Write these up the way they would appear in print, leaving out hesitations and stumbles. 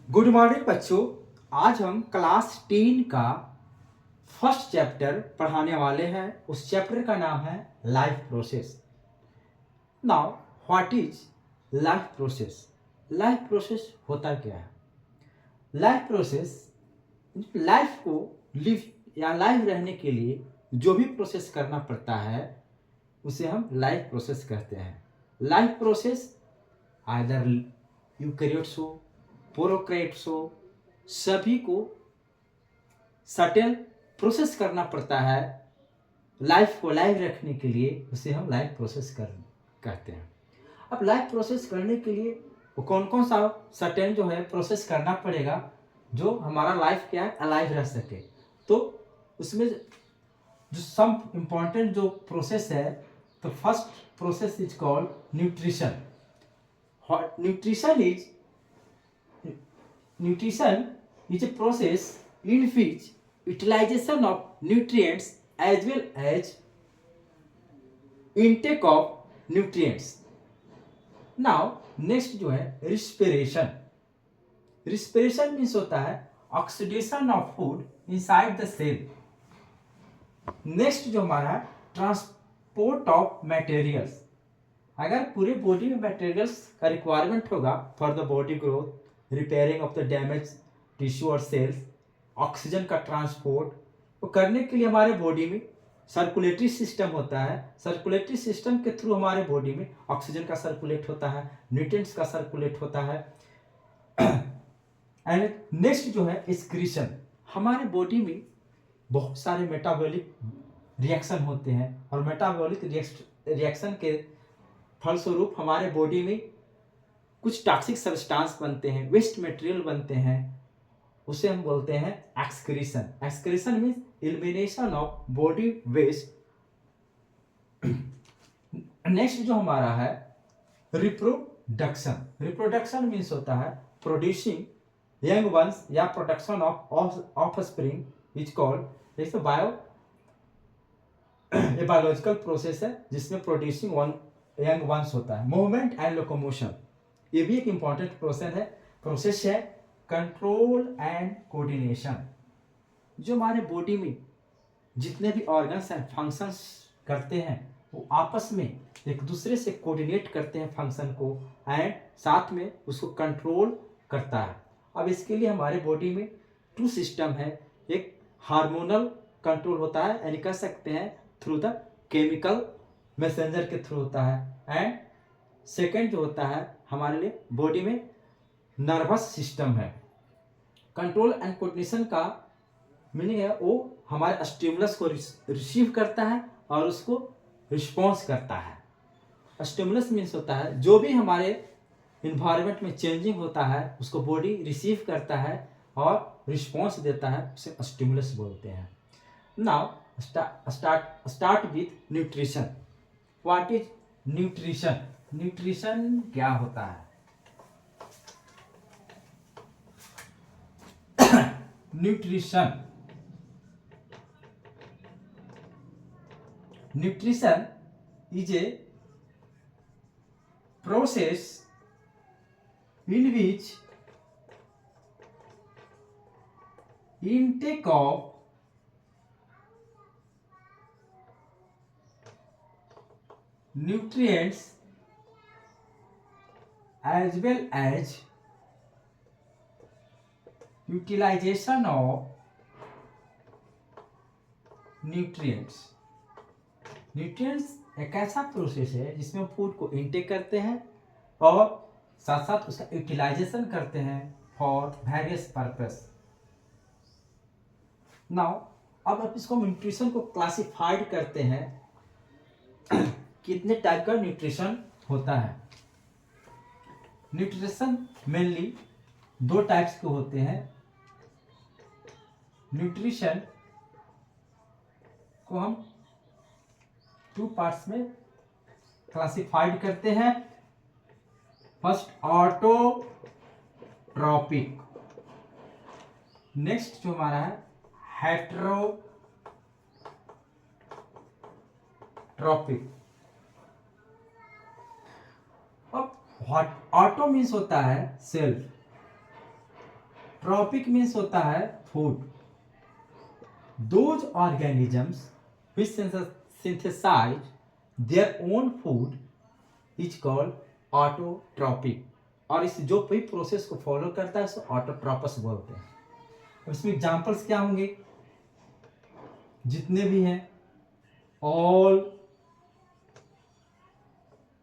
Good morning बच्चों। आज हम क्लास 10 का फर्स्ट चैप्टर पढ़ाने वाले हैं। उस चैप्टर का नाम है life process. Now what is life process? Life process होता क्या है? लाइफ प्रोसेस लाइफ को लिव या लाइव रहने के लिए जो भी प्रोसेस करना पड़ता है उसे हम लाइफ प्रोसेस कहते हैं। लाइफ प्रोसेस आइदर यूकैरियोट्स हो, प्रोकैरियोट्स हो, सभी को सर्टेन प्रोसेस करना पड़ता है। लाइफ को लाइव रखने के लिए उसे हम लाइफ प्रोसेस कहते हैं। अब लाइफ प्रोसेस करने के लिए वो कौन कौन सा सर्टेन जो है प्रोसेस करना पड़ेगा जो हमारा लाइफ क्या है अलाइव रह सके। तो उसमें जो सम इम्पॉर्टेंट जो प्रोसेस है, तो first process is called nutrition. Nutrition is a process in which utilization of nutrients as well as intake of nutrients. Now next जो है respiration. Respiration means होता है oxidation of food inside the cell. Next जो हमारा है transport of materials. अगर पूरे body में मटेरियल्स का रिक्वायरमेंट होगा for the body growth, repairing of the damage tissue और सेल्स, ऑक्सीजन का ट्रांसपोर्ट तो करने के लिए हमारे बॉडी में सर्कुलेटरी सिस्टम होता है। सर्कुलेटरी सिस्टम के थ्रू हमारे बॉडी में ऑक्सीजन का सर्कुलेट होता है, न्यूट्रिएंट्स का सर्कुलेट होता है। एंड नेक्स्ट जो है एक्सक्रीशन। हमारे बॉडी में बहुत सारे मेटाबॉलिक रिएक्शन होते हैं और मेटाबॉलिक रिएक्शन के फलस्वरूप हमारे बॉडी में कुछ टॉक्सिक सब्सटेंस बनते हैं, वेस्ट मटेरियल बनते हैं, उसे हम बोलते हैं excretion. Excretion means elimination of body waste. Next जो हमारा है रिप्रोडक्शन। रिप्रोडक्शन मीन्स होता है प्रोड्यूसिंग यंग वंस या production of offspring is called biological process है जिसमें प्रोड्यूसिंग यंग वंस होता है। मूवमेंट एंड लोकोमोशन ये भी एक इंपॉर्टेंट प्रोसेस है। कंट्रोल एंड कोऑर्डिनेशन, जो हमारे बॉडी में जितने भी ऑर्गन्स हैं फंक्शंस करते हैं वो आपस में एक दूसरे से कोऑर्डिनेट करते हैं फंक्शन को एंड साथ में उसको कंट्रोल करता है। अब इसके लिए हमारे बॉडी में टू सिस्टम है। एक हार्मोनल कंट्रोल होता है यानी कह सकते हैं थ्रू द केमिकल मैसेंजर के थ्रू होता है, एंड सेकेंड जो होता है हमारे लिए बॉडी में नर्वस सिस्टम है। कंट्रोल एंड कोऑर्डिनेशन का मीनिंग है वो हमारे स्टिमुलस को रिसीव करता है और उसको रिस्पॉन्स करता है। स्टिमुलस मीन्स होता है जो भी हमारे इन्वायरमेंट में चेंजिंग होता है उसको बॉडी रिसीव करता है और रिस्पॉन्स देता है, उसे स्टिमुलस बोलते हैं। Now start with nutrition. What is nutrition? Nutrition क्या होता है? Nutrition is a process in which intake of nutrients as well as utilization of nutrients एक ऐसा प्रोसेस है जिसमें फूड को इनटेक करते हैं और साथ साथ उसका यूटिलाइजेशन करते हैं फॉर वेरियस पर्पस। नाउ अब आप इसको न्यूट्रिशन को क्लासिफाइड करते हैं कितने टाइप का न्यूट्रिशन होता है। न्यूट्रिशन मेनली दो टाइप्स के होते हैं। न्यूट्रिशन को हम टू पार्ट्स में क्लासिफाइड करते हैं। फर्स्ट ऑटोट्रॉपिक, नेक्स्ट जो हमारा है हेट्रोट्रॉपिक। अब ऑटो मीन्स होता है सेल्फ, ट्रॉपिक मीन्स होता है food. Those organisms which synthesize their own food is called autotrophic. और इस जो भी प्रोसेस को फॉलो करता है उसे ऑटोट्रॉपस बोलते हैं। अब इसमें एग्जांपल्स क्या होंगे, जितने भी हैं, ऑल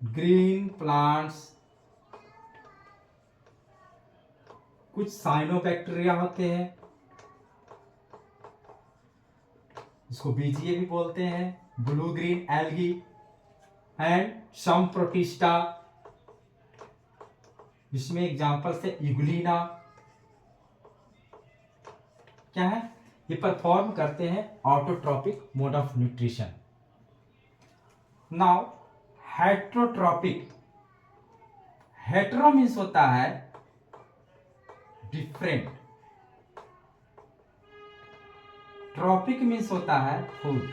ग्रीन प्लांट्स, कुछ साइनोबैक्टीरिया होते हैं जिसको बीजीए भी बोलते हैं, blue green algae and some protista, जिसमें एग्जांपल्स है इगुलिना। क्या है, ये परफॉर्म करते हैं autotrophic mode of nutrition. Now heterotrophic, hetero means होता है डिफरेंट, ट्रॉपिक मीन्स होता है फूड।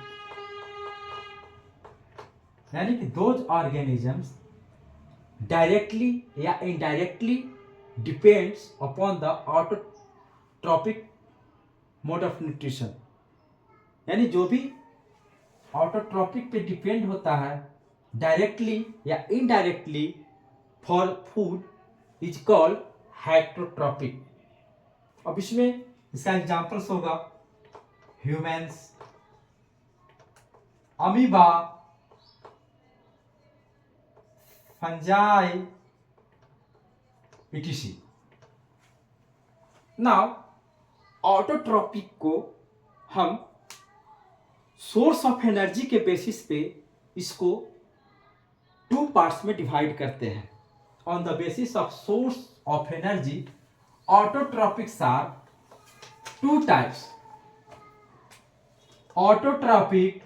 यानी कि दोज ऑर्गेनिजम्स डायरेक्टली या indirectly depends upon the autotrophic mode of nutrition. यानी जो भी ऑटोट्रॉपिक पे डिपेंड होता है डायरेक्टली या indirectly for food is called heterotrophic. अब इसमें इसका एग्जांपल्स होगा humans, amoeba, fungi, etc. Now autotrophic को हम सोर्स ऑफ एनर्जी के बेसिस पे इसको 2 पार्ट्स में डिवाइड करते हैं। On the basis of source of energy, autotrophics are 2 types, autotrophic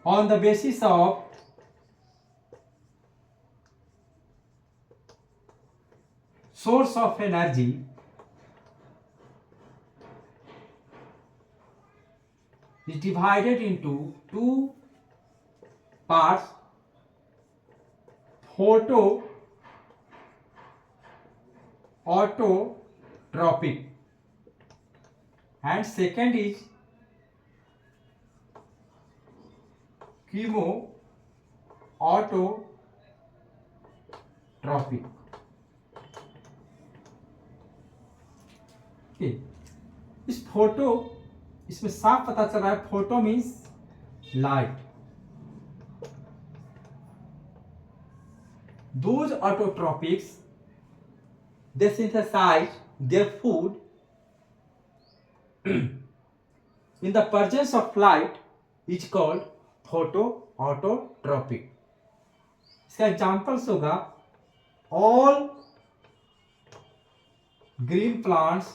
on the basis of source of energy is divided into 2 parts, photo autotropic and second is chemo autotrophic. इस photo, इसमें साफ पता चल रहा है photo means light. Those autotrophics they synthesize their food in the presence of light is called photo autotrophic. इसका examples होगा all green plants,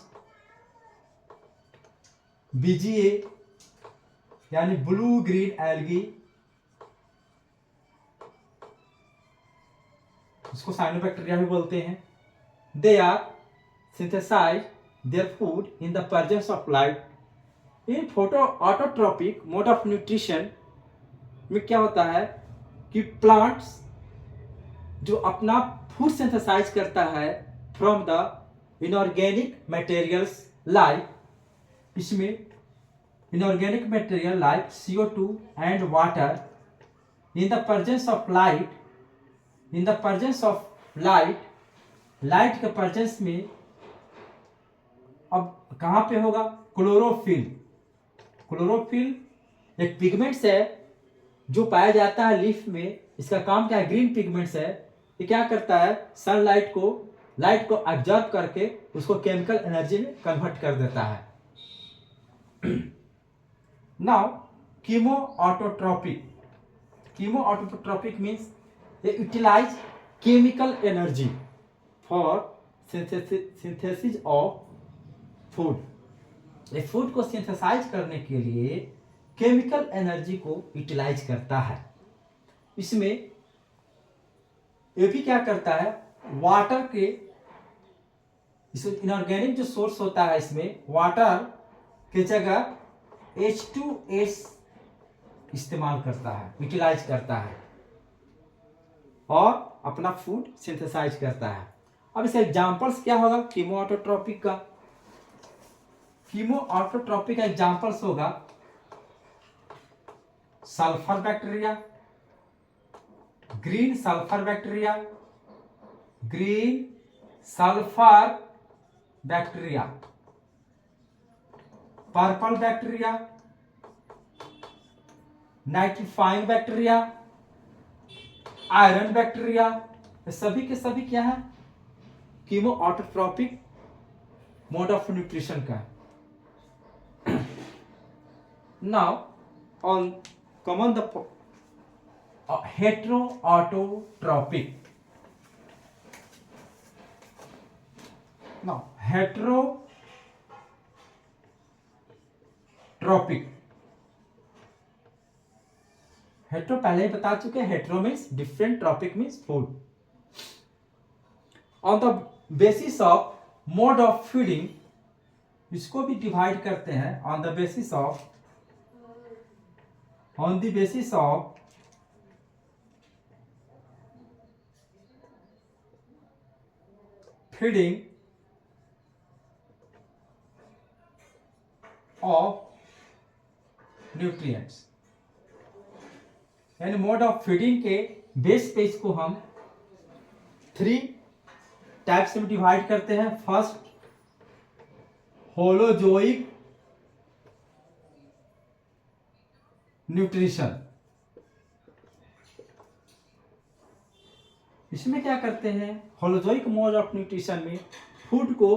BGA यानी ब्लू ग्रीन एल्गी, इसको साइनोबैक्टीरिया भी बोलते हैं। They are synthesize their food in the presence of light. इन photo autotrophic mode of nutrition में क्या होता है कि प्लांट्स जो अपना फूड सिंथेसाइज करता है from the inorganic materials like, इसमें inorganic material like CO2 and water in the presence of light, in the presence of light, light के प्रेजेंस में अब कहां पे होगा, क्लोरोफिल। क्लोरोफिल एक पिगमेंट्स है जो पाया जाता है लीफ में। इसका काम क्या है, ग्रीन पिगमेंट्स है। ये क्या करता है, सनलाइट को, लाइट को ऑब्जर्व करके उसको केमिकल एनर्जी में कन्वर्ट कर देता है। Now chemo autotrophic, chemo autotrophic means they utilize chemical energy for synthesis of food। एक फूड को सिंथेसाइज करने के लिए केमिकल एनर्जी को यूटिलाइज करता है। इसमें ये भी क्या करता है, वाटर के, इस इनऑर्गेनिक जो सोर्स होता है इसमें वाटर के जगह H2S इस्तेमाल करता है, यूटिलाइज करता है। और अपना फूड सिंथेसाइज करता है। अब इसका एग्जांपल्स क्या होगा कीमो ऑटोट्रॉपिक का? कीमो ऑटोट्रॉपिक का एग्जांपल्स होगा sulphur bacteria, green sulphur bacteria, green sulphur bacteria, purple bacteria, nitrifying bacteria, iron bacteria, ये सभी के सभी क्या है? Chemo autotrophic mode of nutrition का है। Now on common the hetero autotrophic. Now heterotrophic, hetero पहले ही बता चुके हैं, hetero means different, trophic means food. On the basis of mode of feeding, इसको भी डिवाइड करते हैं on the basis of feeding of nutrients, यानी मोड ऑफ फीडिंग के बेस पे इसको हम 3 टाइप्स में डिवाइड करते हैं। First, holozoic nutrition. इसमें क्या करते हैं? होलोजोइक मोड ऑफ न्यूट्रिशन में फूड को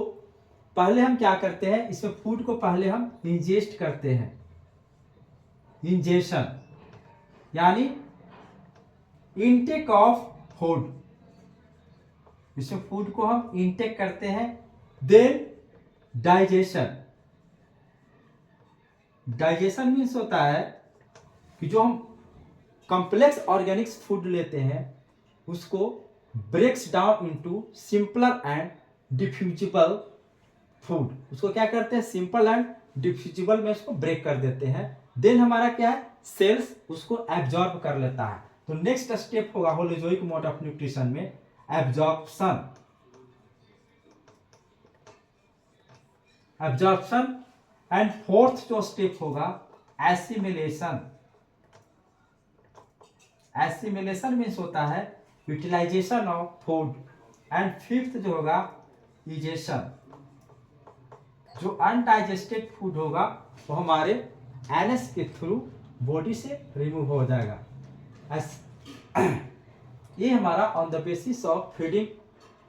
पहले हम क्या करते हैं, इसमें फूड को पहले हम इंजेस्ट करते हैं, इंजेशन यानी इनटेक ऑफ फूड, इसमें फूड को हम इनटेक करते हैं। देन डाइजेशन, डाइजेशन मीन्स होता है कि जो हम कॉम्प्लेक्स ऑर्गेनिक्स फूड लेते हैं उसको breaks down into simpler and diffusible food, उसको क्या करते हैं? सिंपल एंड डिफ्यूजिबल में उसको ब्रेक कर देते हैं। देन हमारा क्या है? सेल्स उसको एब्जॉर्ब कर लेता है। तो नेक्स्ट स्टेप होगा होलोजोइक मोड ऑफ न्यूट्रिशन में एब्जॉर्प्शन, एंड फोर्थ जो स्टेप होगा एसिमिलेशन। एसिमिलेशन मीन्स होता है utilisation of food, and fifth जो होगा इजेशन। जो अनडाइजेस्टेड फूड होगा वो हमारे एनएस के थ्रू बॉडी से रिमूव हो जाएगा। ये हमारा on the basis of feeding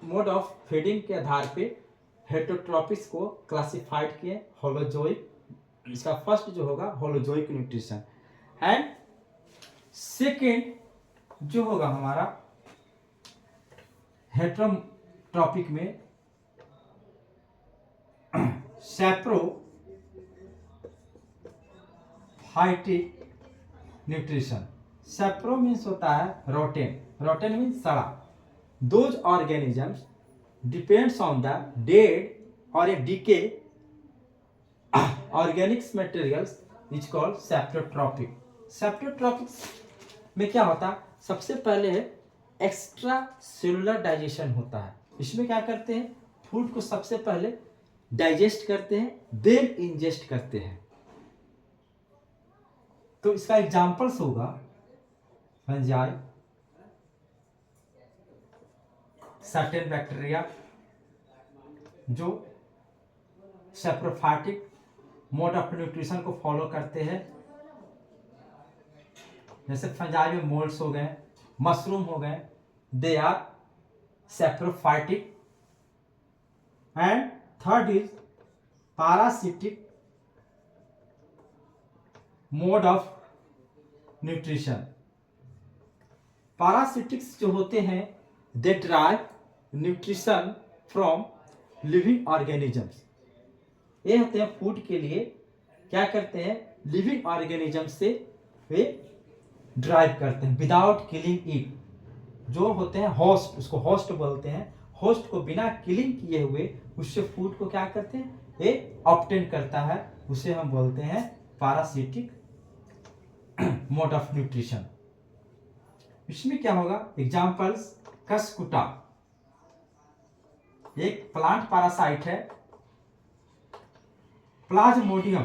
mode of feeding के आधार पे हेटरोट्रॉपिक्स को क्लासिफाइड किए होलोजोइक। इसका फर्स्ट जो होगा होलोजोइक न्यूट्रिशन, एंड सेकेंड जो होगा हमारा हेटरोट्रॉपिक में सैप्रोफाइटिक न्यूट्रिशन। सैप्रो मीन्स होता है रोटेन, रोटेन मीन्स सड़ा। Those organisms depends on the dead और a decay organics materials is called saprotrophic. Saprotrophics में क्या होता है? सबसे पहले है एक्स्ट्रा सेलुलर डाइजेशन होता है। इसमें क्या करते हैं? फूड को सबसे पहले डाइजेस्ट करते हैं, देन इंजेस्ट करते हैं। तो इसका एग्जांपल्स होगा फंजाई, सर्टेन बैक्टीरिया जो सैप्रोफाइटिक मोड ऑफ न्यूट्रिशन को फॉलो करते हैं, जैसे फंजाई में मोल्ड्स हो गए, मशरूम हो गए, they are saprophytic. And third is parasitic mode of nutrition. Parasitics जो होते हैं they drive nutrition from living organisms. ये होते हैं फूड के लिए क्या करते हैं? लिविंग ऑर्गेनिज्म से वे ड्राइव करते हैं विदाउट किलिंग इट। जो होते हैं होस्ट, उसको होस्ट बोलते हैं। होस्ट को बिना किलिंग किए हुए उससे फूड को क्या करते हैं? ये ऑब्टेन करता है, उसे हम बोलते हैं पैरासिटिक मोड ऑफ न्यूट्रिशन। इसमें क्या होगा, एग्जाम्पल्स, कस्कुटा एक प्लांट पैरासाइट है, प्लाज्मोडियम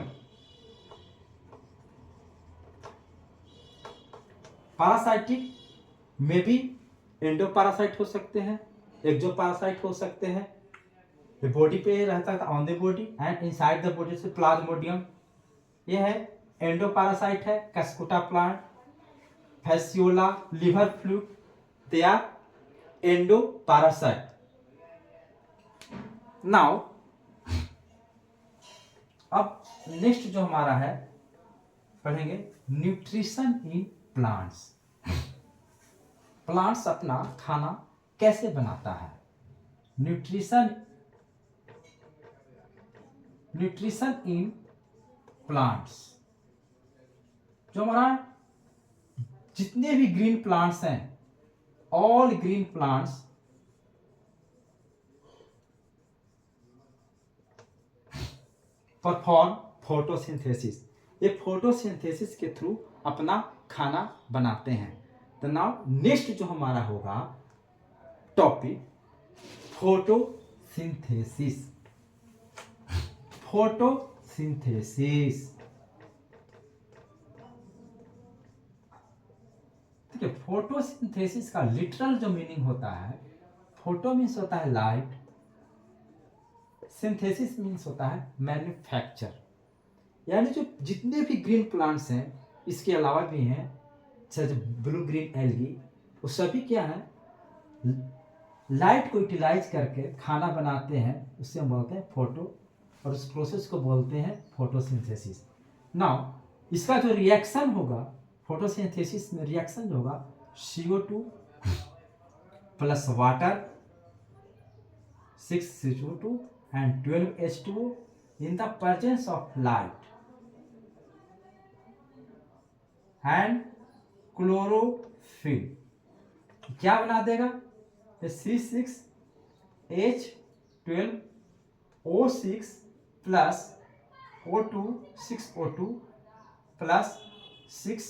पैरासाइटिक में भी एंडो पैरासाइट हो सकते हैं, एक्सो पैरासाइट हो सकते हैं, ये बॉडी पे रहता है on the body and inside the body से प्लाज्मोडियम, ये है एंडो पैरासाइट है, cuscuta plant, fasciola, liver fluke, they are endo parasite. Now अब नेक्स्ट जो हमारा है पढ़ेंगे न्यूट्रिशन इन प्लांट्स। प्लांट्स अपना खाना कैसे बनाता है, न्यूट्रिशन इन प्लांट्स। जो हमारा जितने भी ग्रीन प्लांट्स हैं, all green plants perform photosynthesis, ये फोटोसिंथेसिस के थ्रू अपना खाना बनाते हैं। तो नाउ नेक्स्ट जो हमारा होगा टॉपिक फोटोसिंथेसिस। फोटोसिंथेसिस ठीक है, फोटोसिंथेसिस का लिटरल जो मीनिंग होता है, फोटो मीन्स होता है लाइट, सिंथेसिस मीन्स होता है मैन्युफैक्चर। यानी जो जितने भी ग्रीन प्लांट्स हैं, इसके अलावा भी हैं जैसे ब्लू ग्रीन एल्गी, वो सभी क्या है, लाइट को यूटिलाइज करके खाना बनाते हैं, उससे हम बोलते हैं फोटो, और उस प्रोसेस को बोलते हैं फोटोसिंथेसिस। नाउ इसका जो रिएक्शन होगा, फोटोसिंथेसिस में रिएक्शन जो होगा CO2 plus water 6CO2 and 12H2O in the presence of light and chlorophyll क्या बना देगा, C6H12O6 plus O2 6O2 plus 6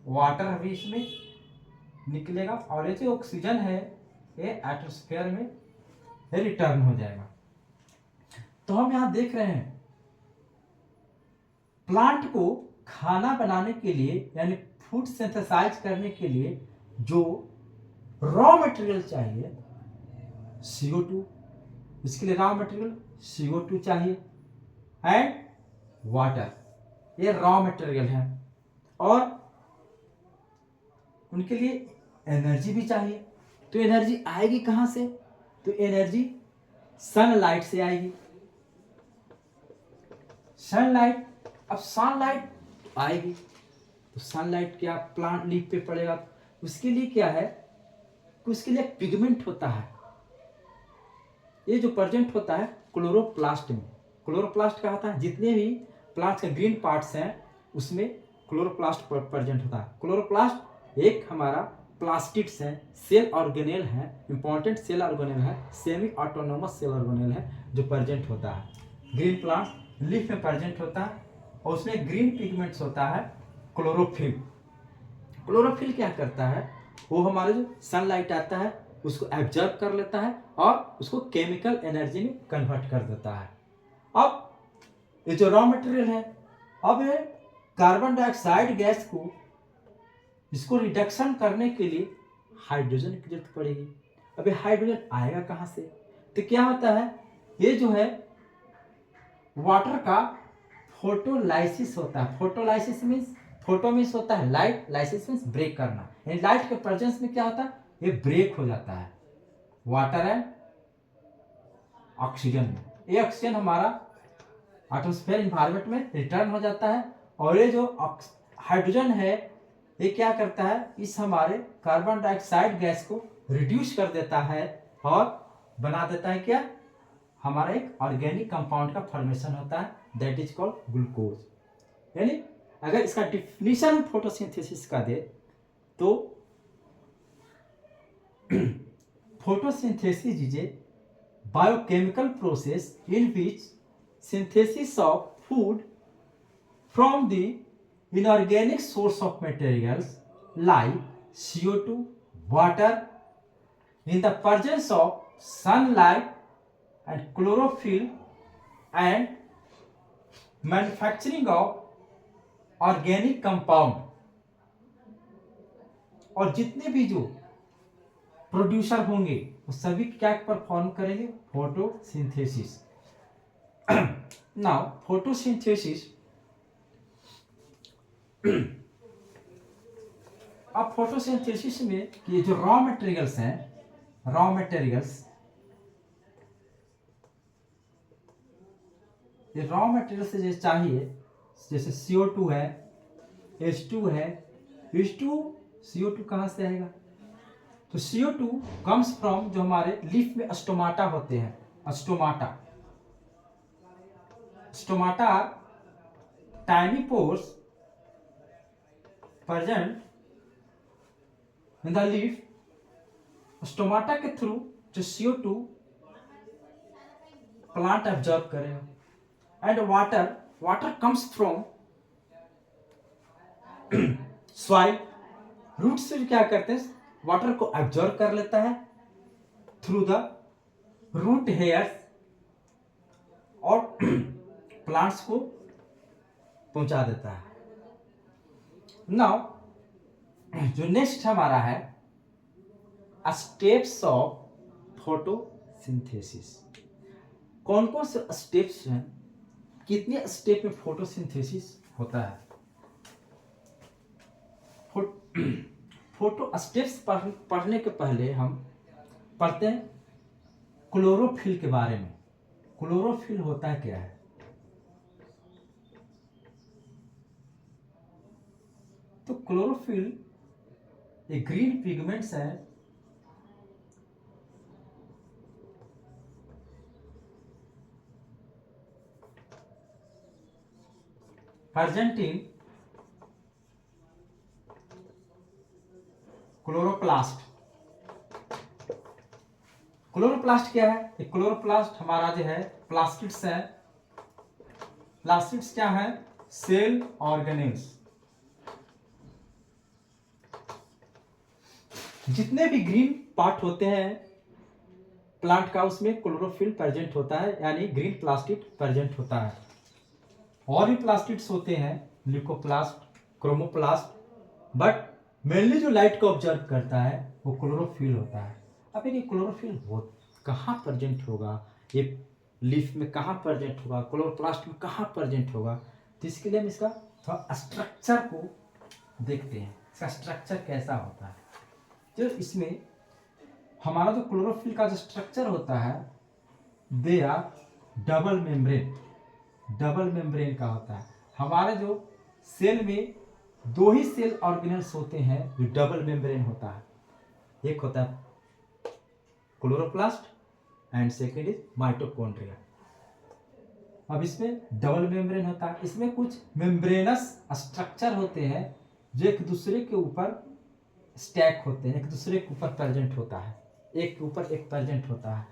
water भी इसमें निकलेगा, और ये जो ऑक्सीजन है ये एटमॉस्फेयर में रिटर्न हो जाएगा। तो हम यहां देख रहे हैं प्लांट को खाना बनाने के लिए यानी फूड सिंथेसाइज करने के लिए जो रॉ मटेरियल चाहिए CO2, इसके लिए रॉ मटेरियल CO2 चाहिए एंड वाटर, ये रॉ मटेरियल है, और उनके लिए एनर्जी भी चाहिए। तो एनर्जी आएगी कहां से, तो एनर्जी सनलाइट से आएगी। सनलाइट, अब सनलाइट आएगी तो सनलाइट क्या प्लांट लीफ पे पड़ेगा, उसके लिए क्या है, उसके लिए पिगमेंट होता है, ये जो प्रेजेंट होता है क्लोरोप्लास्ट में। क्लोरोप्लास्ट क्या होता है, जितने भी प्लांट्स के ग्रीन पार्ट्स हैं उसमें क्लोरोप्लास्ट प्रेजेंट होता है। क्लोरोप्लास्ट एक हमारा प्लास्टिड्स है, सेल ऑर्गेनेल है, इंपॉर्टेंट सेल ऑर्गेनेल है, सेमी ऑटोनोमस सेल ऑर्गेनेल है जो प्रेजेंट होता है ग्रीन प्लांट लीफ में प्रेजेंट होता है, और उसमें ग्रीन पिगमेंट्स होता है क्लोरोफिल। क्लोरोफिल क्या करता है, वो हमारे जो सनलाइट आता है उसको एब्जॉर्ब कर लेता है और उसको केमिकल एनर्जी में कन्वर्ट कर देता है। अब ये जो रॉ मटेरियल है, अब ये कार्बन डाइऑक्साइड गैस को इसको रिडक्शन करने के लिए हाइड्रोजन की जरूरत पड़ेगी। अब ये हाइड्रोजन आएगा कहां से, तो क्या होता है, ये जो है वाटर का फोटोलाइसिस होता है। फोटोलाइसिस मीन्स, फोटो मीन्स होता है लाइट, लाइसिस मीन्स ब्रेक करना, यानी लाइट के प्रेजेंस में क्या होता है, ये ब्रेक हो जाता है वाटर एंड ऑक्सीजन में। ये ऑक्सीजन हमारा एटमॉस्फेयर इन्वायरमेंट में रिटर्न हो जाता है, और ये जो हाइड्रोजन है ये क्या करता है, इस हमारे कार्बन डाइऑक्साइड गैस को रिड्यूस कर देता है और बना देता है क्या, हमारा एक ऑर्गेनिक कंपाउंड का फॉर्मेशन होता है, दैट इज कॉल्ड ग्लूकोज। यानी अगर इसका डिफिनीशन फोटोसिंथेसिस का दे तो photosynthesis is a biochemical process in which synthesis of food from the inorganic source of materials like CO2, water in the presence of sunlight and chlorophyll and manufacturing of organic compound। और जितने भी जो producer होंगे वो सभी क्या perform करेंगे? Photosynthesis. Now photosynthesis, अब फोटोसिंथेसिस में ये जो रॉ मटेरियल्स हैं, रॉ मटेरियल्स, ये रॉ मटेरियल से जैसे चाहिए, जैसे CO2 है, H2 है, H2 CO2 कहाँ से आएगा? तो CO2 कम्स फ्रॉम जो हमारे लीफ में स्टोमाटा होते हैं, stomata. Stomata tiny pores present in the leaf. Stomata के थ्रू जो CO2 प्लांट एब्जॉर्ब करेगा। And water, water comes from soil. Root से क्या करते हैं? वाटर को एब्जॉर्ब कर लेता है थ्रू द रूट हेयर्स और प्लांट्स को पहुंचा देता है। नाउ जो नेक्स्ट हमारा है स्टेप्स ऑफ फोटोसिंथेसिस। कौन कौन से स्टेप्स हैं, कितने स्टेप में फोटोसिंथेसिस होता है? फोटो स्टेप्स पढ़ने के पहले हम पढ़ते हैं क्लोरोफिल के बारे में। क्लोरोफिल होता है क्या है? तो क्लोरोफिल एक ग्रीन पिगमेंट्स है प्रेजेंट इन क्लोरोप्लास्ट। क्लोरोप्लास्ट क्या है? क्लोरोप्लास्ट हमारा जो है प्लास्टिड्स है। प्लास्टिड्स क्या है? Cell organelles. जितने भी ग्रीन पार्ट होते हैं प्लांट का उसमें क्लोरोफिल प्रेजेंट होता है, यानी ग्रीन प्लास्टिड प्रेजेंट होता है। और भी प्लास्टिड्स होते हैं, ल्यूकोप्लास्ट, क्रोमोप्लास्ट, बट मेनली जो लाइट को ऑब्जर्व करता है वो क्लोरोफिल होता है। अब ये क्लोरोफिल वो कहाँ प्रेजेंट होगा, ये लीफ में कहाँ प्रेजेंट होगा, क्लोरोप्लास्ट में कहाँ प्रेजेंट होगा? तो इसके लिए हम इसका थोड़ा स्ट्रक्चर को देखते हैं, इसका स्ट्रक्चर कैसा होता है। जो इसमें हमारा जो क्लोरोफिल का जो स्ट्रक्चर होता है, they are double membrane. Double membrane का होता है। हमारे जो सेल में दो ही सेल ऑर्गेनल्स होते हैं जो डबल मेम्ब्रेन होता है। एक होता है chloroplast and second is mitochondria. अब इसमें डबल मेम्ब्रेन होता है। इसमें कुछ मेम्ब्रेनस स्ट्रक्चर होते हैं जो एक दूसरे के ऊपर स्टैक होते हैं, एक दूसरे के ऊपर प्रेजेंट होता है, एक के ऊपर एक प्रेजेंट होता है।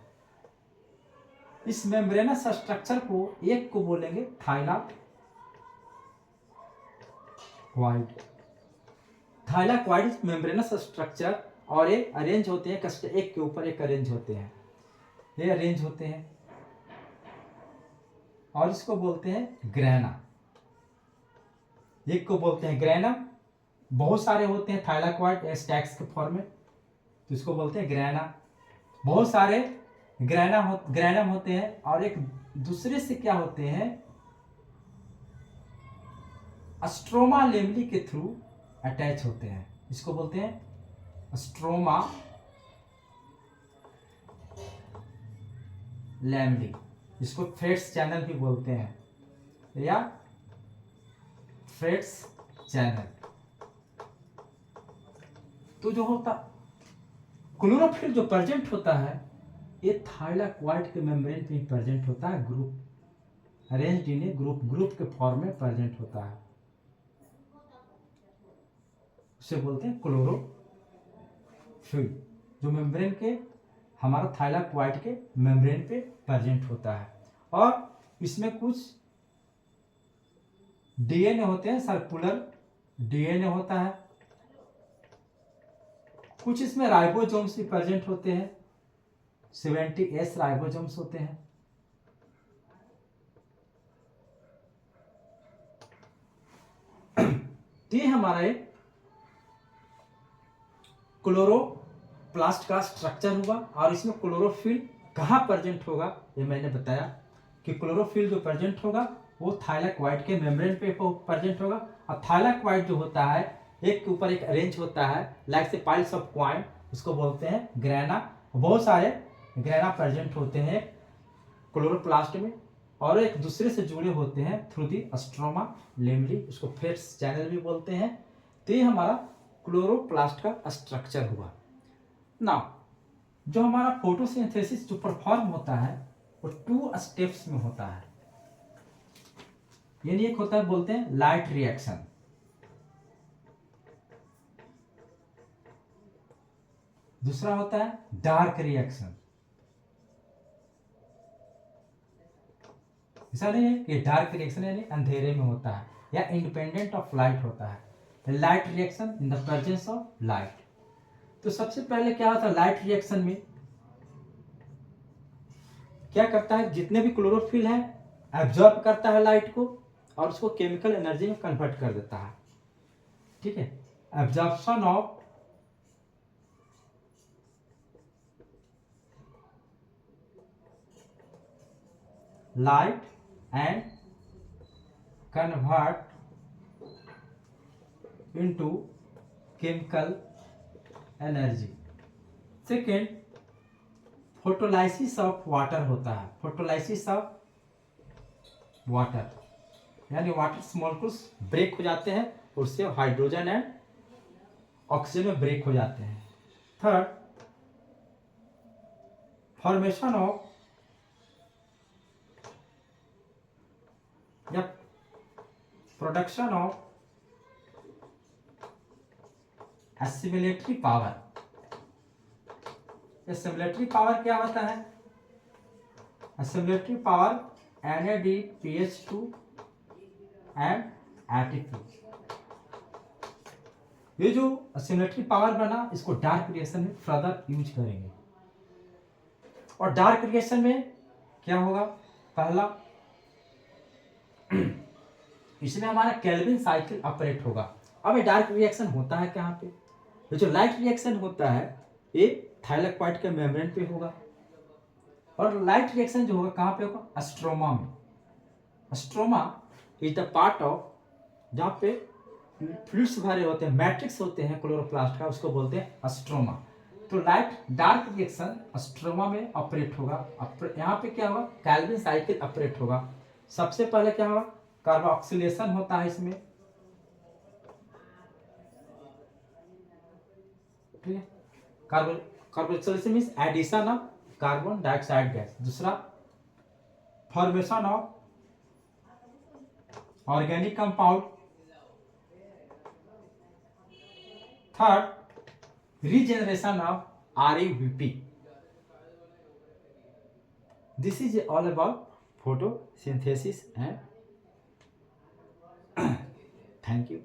इस मेम्ब्रेनस स्ट्रक्चर को एक को बोलेंगे थाइलाक्वाइड। थाइलाक्वाइड मेम्ब्रेनस स्ट्रक्चर, और ये अरेंज होते हैं, एक के ऊपर एक अरेंज होते हैं, ये अरेंज होते हैं, और इसको बोलते हैं ग्रैना। एक को बोलते हैं ग्रैना, बहुत सारे होते हैं थाइलाक्वाइड स्टैक्स के फॉर्म में, तो इसको बोलते हैं ग्रैना। बहुत सारे ग्रैनम होते हैं और एक दूसरे से क्या होते हैं, स्ट्रोमा लेमली के थ्रू अटैच होते हैं, इसको बोलते हैं स्ट्रोमा लेमली। इसको फ्रेट्स चैनल भी बोलते हैं या फ्रेट्स चैनल। तो जो होता क्लोरोफिल जो प्रेजेंट होता है ये थाइलाक्वाइड के मेम्ब्रेन पे प्रेजेंट होता है, group arranged in A group के फॉर्म में प्रेजेंट होता है, उसे बोलते हैं क्लोरोफिल, जो मेम्ब्रेन के हमारा थाइलाक्वाइड के मेम्ब्रेन पे प्रेजेंट होता है। और इसमें कुछ डीएनए होते हैं, सर्कुलर डीएनए होता है, कुछ इसमें राइबोसोम्स भी प्रेजेंट होते हैं, 70S राइबोसोम्स होते हैं। तो ये हमारा एक क्लोरोप्लास्ट का स्ट्रक्चर हुआ। और इसमें क्लोरोफिल कहाँ प्रेजेंट होगा, ये मैंने बताया कि क्लोरोफिल जो प्रेजेंट होगा वो थाइलाकोइड के मेम्ब्रेन पे प्रेजेंट होगा। और थाइलाकोइड जो होता है एक के ऊपर एक अरेंज होता है लाइक से पाइल्स ऑफ कॉइन, उसको बोलते हैं ग्रेना। बहुत सारे ग्रेना प्रेजेंट होते हैं क्लोरोप्लास्ट में और एक दूसरे से जुड़े होते हैं थ्रू दी स्ट्रोमा लिम्बली, उसको फेट्स चैनल भी बोलते हैं। तो ये हमारा क्लोरोप्लास्ट का स्ट्रक्चर हुआ। नाउ जो हमारा फोटोसिंथेसिस जो परफॉर्म होता है वो 2 स्टेप्स में होता है। यानी एक होता है बोलते हैं लाइट रिएक्शन, दूसरा होता है डार्क रिएक्शन। ऐसा नहीं है कि डार्क रिएक्शन यानी अंधेरे में होता है या इंडिपेंडेंट ऑफ लाइट होता है। Light reaction in the presence of light. तो सबसे पहले क्या होता है लाइट रिएक्शन में, क्या करता है जितने भी क्लोरोफिल है एब्जॉर्ब करता है लाइट को और उसको केमिकल एनर्जी में कन्वर्ट कर देता है। ठीक है, absorption of light and convert into chemical energy. Second, photolysis of water होता है। फोटोलाइसिस ऑफ वाटर यानी वाटर मॉलिक्यूल्स ब्रेक हो जाते हैं और उससे हाइड्रोजन एंड ऑक्सीजन में ब्रेक हो जाते हैं। थर्ड, फॉर्मेशन ऑफ या production of assimilatory power. Assimilatory power क्या होता है? Assimilatory power NaDPH2 and At2। ये जो एसिमिलेटरी पावर बना इसको डार्क रिएक्शन में फर्दर यूज करेंगे। और डार्क रिएक्शन में क्या होगा? पहला, इसमें हमारा केल्विन साइकिल ऑपरेट होगा। अब ये डार्क रिएक्शन होता है कहाँ पे? ये जो लाइट रिएक्शन होता है ये थाइलाकोइड के मेम्ब्रेन पे होगा और लाइट रिएक्शन जो होगा कहाँ पे होगा? स्ट्रोमा में। Stroma is the part of जहाँ पे फ्लूइड्स भरे होते हैं, मैट्रिक्स होते हैं क्लोरोप्लास्ट का, उसको बोलते हैं स्ट्रोमा। तो लाइट डार्क रिएक्शन स्ट्रोमा में ऑपरेट होगा। यहाँ पे क्या होगा? केल्विन साइकिल ऑपरेट होगा। सबसे पहले क्या होगा? कार्बोक्सिलेशन होता है इसमें, ठीक है। Carboxylation means addition of carbon dioxide gas. दूसरा, formation of organic compound. Third, regeneration of REVP. This is all about photosynthesis and thank you.